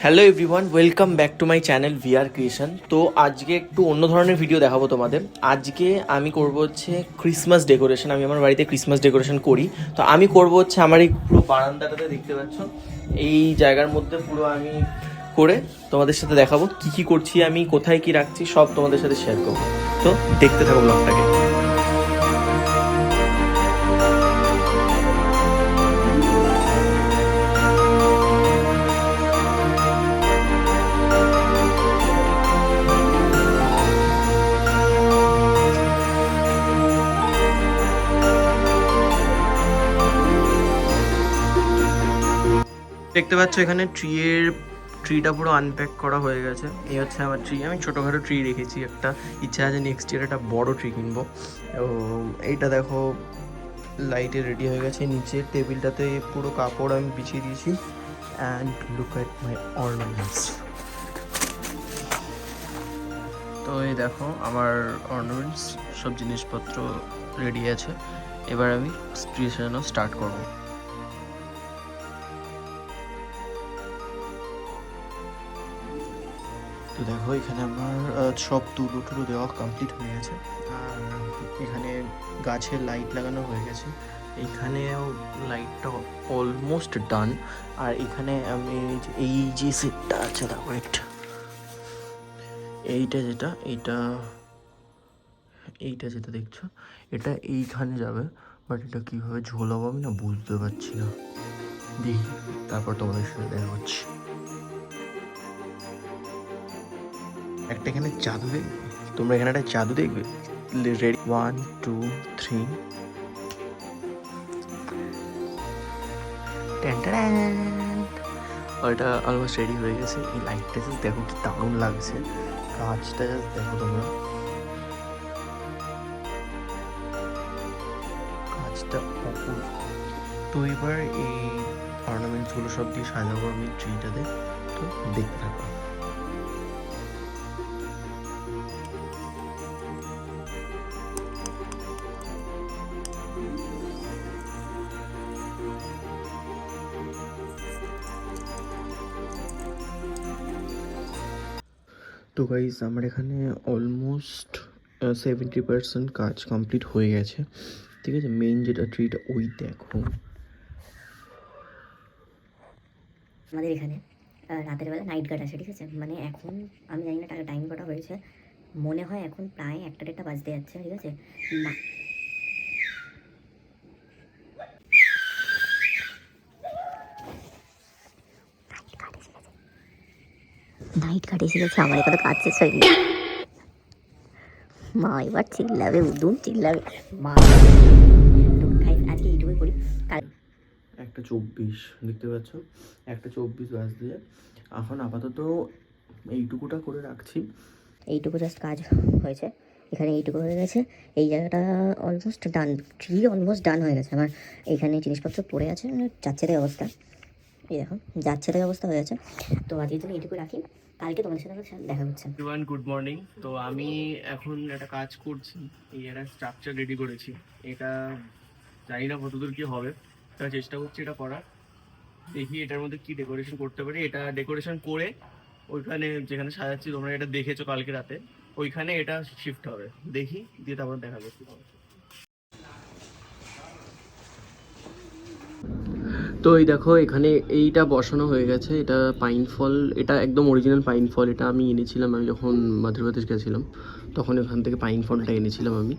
Hello everyone, welcome back to my channel VR creation. তো আজকে একটু অন্য ধরনের ভিডিও দেখাবো তোমাদের। আজকে আমি করব হচ্ছে ক্রিসমাস ডেকোরেশন। আমি আমার বাড়িতে ক্রিসমাস ডেকোরেশন করি। তো আমি করব হচ্ছে আমার এই পুরো বারান্দাটাতে দেখতে পাচ্ছ, এই জায়গার মধ্যে পুরো আমি করে তোমাদের সাথে দেখাবো কি কি করছি, আমি কোথায় কি রাখছি সব তোমাদের সাথে শেয়ার করবো। তো দেখতে থাকো ব্লগটাকে। দেখতে পাচ্ছ এখানে ট্রিটা পুরো আনপ্যাক করা হয়ে গেছে। এই হচ্ছে আমার ট্রি। আমি ছোটোখাটো ট্রি রেখেছি, একটা ইচ্ছা আছে নেক্সট ইয়ার একটা বড় ট্রি কিনবো। তো এইটা দেখো লাইটে রেডি হয়ে গেছে। নিচে টেবিলটাতে পুরো কাপড় আমি বিছিয়ে দিয়েছি। And look at my ornaments. তো এই দেখো আমার অর্নামেন্টস সব জিনিসপত্র রেডি আছে। এবার আমি ট্রি সাজানো স্টার্ট করবো। তো দেখো এখানে আমার সব তুলো টুলো দেওয়া কমপ্লিট হয়ে গেছে। আর এখানে গাছের লাইট লাগানো হয়ে গেছে। এইখানেও লাইটটা অলমোস্ট ডান। আর এখানে আমি এই যে সেটটা আছে দেখো, এইটা যেটা দেখছো, এটা এইখানে যাবে। বাট এটা কীভাবে ঝোলাবো আমি না বুঝতে পারছি না। দেখি তারপর তোমাদের সাথে দেখা হচ্ছে। একটা এখানে জাদু দেখবে, তোমরা এখানে একটা জাদু দেখবে। রেডি, 1 2 3। ওইটা অলমোস্ট রেডি হয়ে গেছে। এই লাইটটা জাস্ট দেখো কি দারুণ লাগছে। কাজটা জাস্ট দেখো তোমরা, কাজটা অপূর্ব। তো এবার এই অর্নামেন্টসগুলো সব দিয়ে সাজাবো আমি ট্রিটাতে। তো দেখতে থাকো। তো গাইজ আমার এখানে অলমোস্ট 70% কাজ কমপ্লিট হয়ে গেছে। ঠিক আছে, মেইন যেটা ট্রিটা ওই দেখো। আমাদের এখানে রাতের বেলা নাইট গার্ড আছে, ঠিক আছে। মানে এখন আমি জানি না টাইম কটা হয়েছে, মনে হয় এখন প্রায় 1টা বাজতে যাচ্ছে, ঠিক আছে। নাইট গার্ড এসে গেছে, আমার এখানে কাজ শেষ হয়নি। মা এবার চিল্লাবে, উদুম চিল্লাবে মা। তো গাইস আজকে এইটুকুই করি। কাল 1:24 দেখতে পাচ্ছ, 1:24 বাজতে যায়। এখন আপাতত এইটুকুটা করে রাখছি। এইটুকু জাস্ট কাজ হয়েছে, এখানে এইটুকু হয়ে গেছে। এই জায়গাটা almost done, tree almost done হয়ে গেছে আমার। এইখানে জিনিসপত্র পড়ে আছে, যাচ্ছে তাই অবস্থা। এই দেখো যাচ্ছে তাই অবস্থা হয়ে আছে। তো আজকের জন্য এইটুকু রাখি, কালকে তোমাদের সাথে দেখা হচ্ছে। Everyone good morning. তো আমি এখন একটা কাজ করছি, এই একটা স্ট্রাকচার রেডি করেছি। এটা জানি না কতদূর কি হবে, তার চেষ্টা করছি এটা করার। দেখি এটার মধ্যে কি ডেকোরেশন করতে পারি। এটা ডেকোরেশন করে ওইখানে যেখানে সাজাচ্ছি, তোমরা এটা দেখেছো কালকে রাতে, ওইখানে এটা শিফট হবে। দেখি দিয়ে তারপর দেখা যাচ্ছে। তো এই দেখো এখানে এইটা বসানো হয়ে গেছে। এটা পাইন ফল, এটা একদম অরিজিনাল পাইন ফল। এটা আমি এনেছিলাম, আমি যখন মধ্যপ্রদেশ গেছিলাম তখন এখান থেকে পাইন ফলটা এনেছিলাম আমি।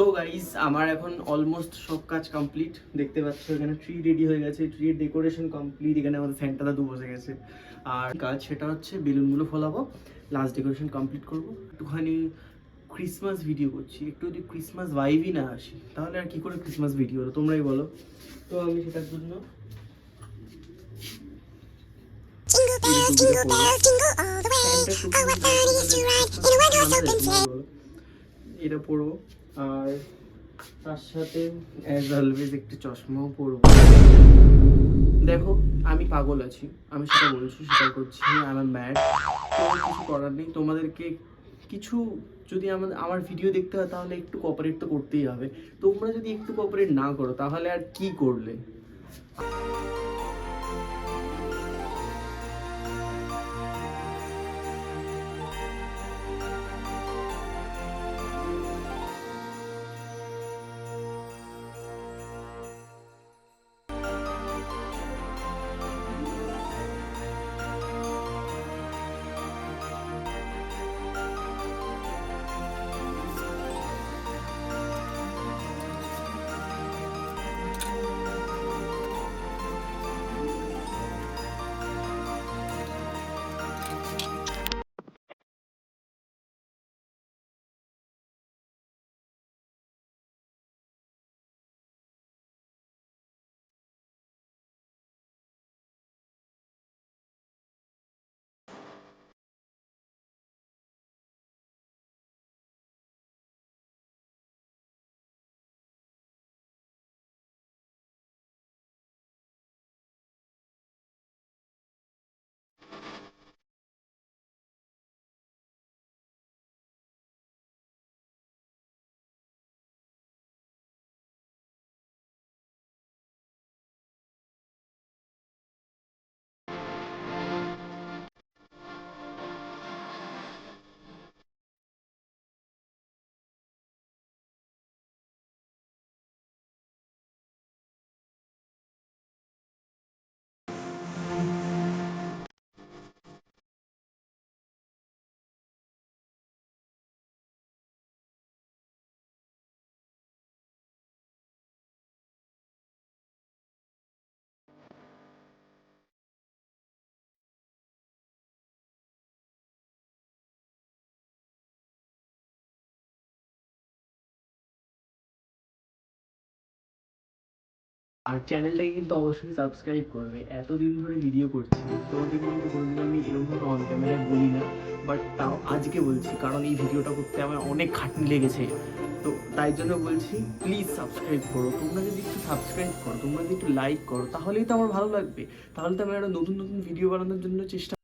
তো গাইস আমার এখন অলমোস্ট সব কাজ কমপ্লিট। দেখতে পাচ্ছ এখানে ট্রি রেডি হয়ে গেছে, ট্রির ডেকোরেশন কমপ্লিট। এখানে আমাদের সেন্টা দাদু বসে গেছে। আর কাজ সেটা হচ্ছে বেলুনগুলো ফলাবো, লাস্ট ডেকোরেশন কমপ্লিট করবো। একটুখানি ক্রিসমাস ভিডিও করছি, একটু যদি ক্রিসমাস ভাইবই না আসি তাহলে আর কি করে ক্রিসমাস ভিডিও হলো তোমরাই বলো। তো আমি সেটার জন্য এটা পরবো আর তার সাথে অ্যাজ অলওয়েজ একটু চশমাও পরবো। দেখো আমি পাগল আছি, আমি সেটা বলছি, সেটা করছি, আমার ম্যাড। তো কিছু করার নেই, তোমাদেরকে কিছু যদি আমার ভিডিও দেখতে হয় তাহলে একটু কোঅপারেট তো করতেই হবে। তোমরা যদি একটু কোঅপারেট না করো তাহলে আর কি করলে? আর চ্যানেলটাকে কিন্তু অবশ্যই সাবস্ক্রাইব করবে। এতদিন ধরে ভিডিও করছি, তোমাদের কিন্তু কোনোদিন আমি এরকম অন ক্যামেরায় বলি না, বাট তাও আজকে বলছি কারণ এই ভিডিওটা করতে আমার অনেক খাটনি লেগেছে। তো তাই জন্য বলছি প্লিজ সাবস্ক্রাইব করো। তোমরা যদি একটু সাবস্ক্রাইব করো, তোমরা যদি একটু লাইক করো, তাহলেই তো আমার ভালো লাগবে। তাহলে তো আমি একটা নতুন নতুন ভিডিও বানানোর জন্য চেষ্টা